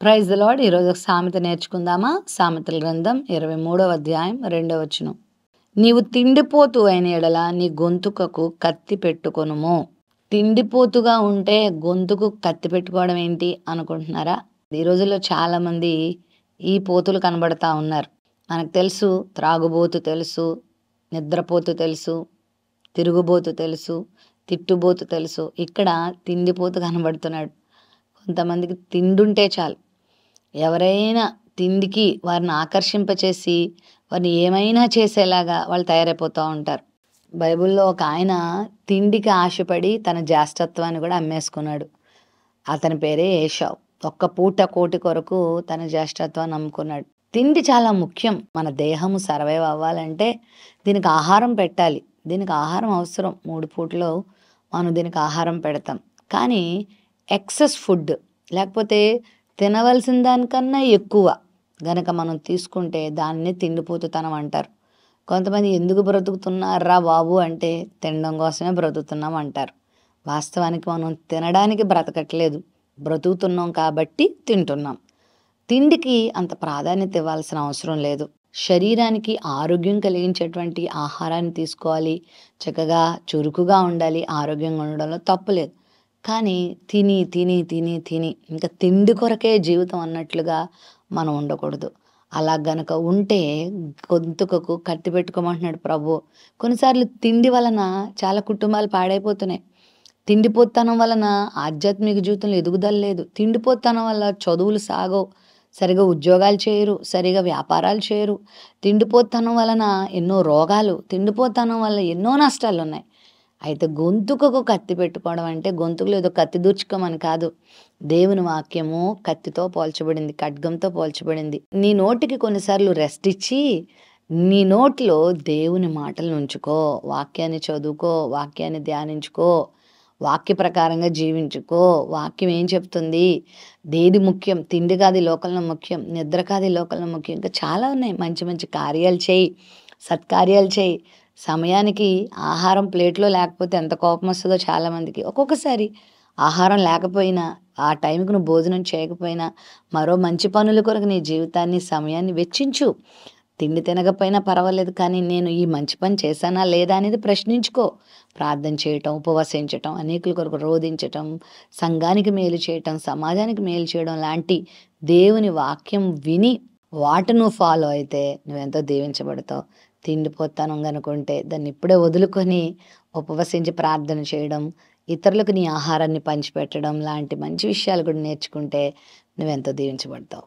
Praise the lord. ఈరోజు ఒక సామెత నేర్చుకుందామా? సామెతల గ్రంథం 23వ అధ్యాయం 2వ వచనం. నీవు తిండిపోతు అయిన ఎడల నీ గొంతుకకు కత్తి పెట్టుకొనుము. తిండిపోతుగా ఉంటే గొంతుకు కత్తి పెట్టుకోవడం ఏంటి అనుకుంటున్నారా? ఈ రోజుల్లో చాలా మంది ఈ పోతులు కనబడతా ఉన్నారు. మనకు తెలుసు, త్రాగుబోతు తెలుసు, నిద్రపోతు తెలుసు, తిరుగుబోతు తెలుసు, తిట్టుబోతు తెలుసు. ఇక్కడ తిండిపోతు కనబడుతున్నాడు. కొంతమందికి తిండుంటే చాలు, ఎవరైనా తిండికి వారిని ఆకర్షింపచేసి వారిని ఏమైనా చేసేలాగా వాళ్ళు తయారైపోతూ ఉంటారు. బైబిల్లో ఒక ఆయన తిండికి ఆశపడి తన జ్యేష్ఠత్వాన్ని కూడా అమ్మేసుకున్నాడు. అతని పేరే ఏశావు. ఒక్క పూట కోటి కొరకు తన జ్యేష్ఠత్వాన్ని అమ్ముకున్నాడు. తిండి చాలా ముఖ్యం. మన దేహము సర్వైవ్ అవ్వాలంటే దీనికి ఆహారం పెట్టాలి. దీనికి ఆహారం అవసరం. 3 పూటలో మనం దీనికి ఆహారం పెడతాం. కానీ ఎక్సెస్ ఫుడ్, లేకపోతే తినవలసిన దానికన్నా ఎక్కువ గనక మనం తీసుకుంటే దాన్ని తిండిపోతుతనం అంటారు. కొంతమంది ఎందుకు బ్రతుకుతున్నారా బాబు అంటే తినడం కోసమే బ్రతుకుతున్నాం అంటారు. వాస్తవానికి మనం తినడానికి బ్రతకట్లేదు, బ్రతుకుతున్నాం కాబట్టి తింటున్నాం. తిండికి అంత ప్రాధాన్యత ఇవ్వాల్సిన అవసరం లేదు. శరీరానికి ఆరోగ్యం కలిగించేటువంటి ఆహారాన్ని తీసుకోవాలి. చక్కగా చురుకుగా ఉండాలి. ఆరోగ్యంగా ఉండడంలో తప్పులేదు. కానీ తిని తిని తిని తిని ఇంకా తిండి కొరకే జీవితం అన్నట్లుగా మనం ఉండకూడదు. అలా గనక ఉంటే గొంతుకకు కత్తి పెట్టుకోమంటున్నాడు ప్రభు. కొన్నిసార్లు తిండి వలన చాలా కుటుంబాలు పాడైపోతున్నాయి. తిండిపోతనం వలన ఆధ్యాత్మిక జీవితంలో ఎదుగుదల లేదు. తిండిపోతనం వల్ల చదువులు సాగవు, సరిగా ఉద్యోగాలు చేయరు, సరిగా వ్యాపారాలు చేయరు. తిండిపోతనం వలన ఎన్నో రోగాలు, తిండిపోతనం వల్ల ఎన్నో నష్టాలు ఉన్నాయి. అయితే గొంతుకకు కత్తి పెట్టుకోవడం అంటే గొంతుకులో ఏదో కత్తి దూర్చుకోమని కాదు. దేవుని వాక్యము కత్తితో పోల్చబడింది, ఖడ్గంతో పోల్చబడింది. నీ నోటికి కొన్నిసార్లు రెస్ట్ ఇచ్చి నీ నోట్లో దేవుని మాటలు ఉంచుకో, వాక్యాన్ని చదువుకో, వాక్యాన్ని ధ్యానించుకో, వాక్య ప్రకారంగా జీవించుకో. వాక్యం ఏం చెప్తుంది, దేది ముఖ్యం, తిండి కాదు ఈ లోకంలో ముఖ్యం, నిద్ర కాదు ఈ లోకంలో ముఖ్యం, ఇంకా చాలా ఉన్నాయి. మంచి మంచి కార్యాలు చేయి, సత్కార్యాలు చేయి. సమయానికి ఆహారం ప్లేట్లో లేకపోతే ఎంత కోపం వస్తుందో చాలామందికి. ఒక్కొక్కసారి ఆహారం లేకపోయినా, ఆ టైంకి నువ్వు భోజనం చేయకపోయినా మరో మంచి పనుల కొరకు నీ జీవితాన్ని, సమయాన్ని వెచ్చించు. తిండి తినకపోయినా పర్వాలేదు, కానీ నేను ఈ మంచి పని చేశానా లేదా అనేది ప్రశ్నించుకో. ప్రార్థన చేయటం, ఉపవసించటం, అనేకుల కొరకు రోధించటం, సంఘానికి మేలు చేయటం, సమాజానికి మేలు చేయడం లాంటి దేవుని వాక్యం విని వాటి నువ్వు ఫాలో అయితే నువ్వెంతో దీవించబడతావు. తిండిపోతాను కనుకుంటే దాన్ని ఇప్పుడే వదులుకొని ఉపవసించి ప్రార్థన చేయడం, ఇతరులకు నీ ఆహారాన్ని పంచిపెట్టడం లాంటి మంచి విషయాలు కూడా నేర్చుకుంటే నువ్వెంతో దీవించబడతావు.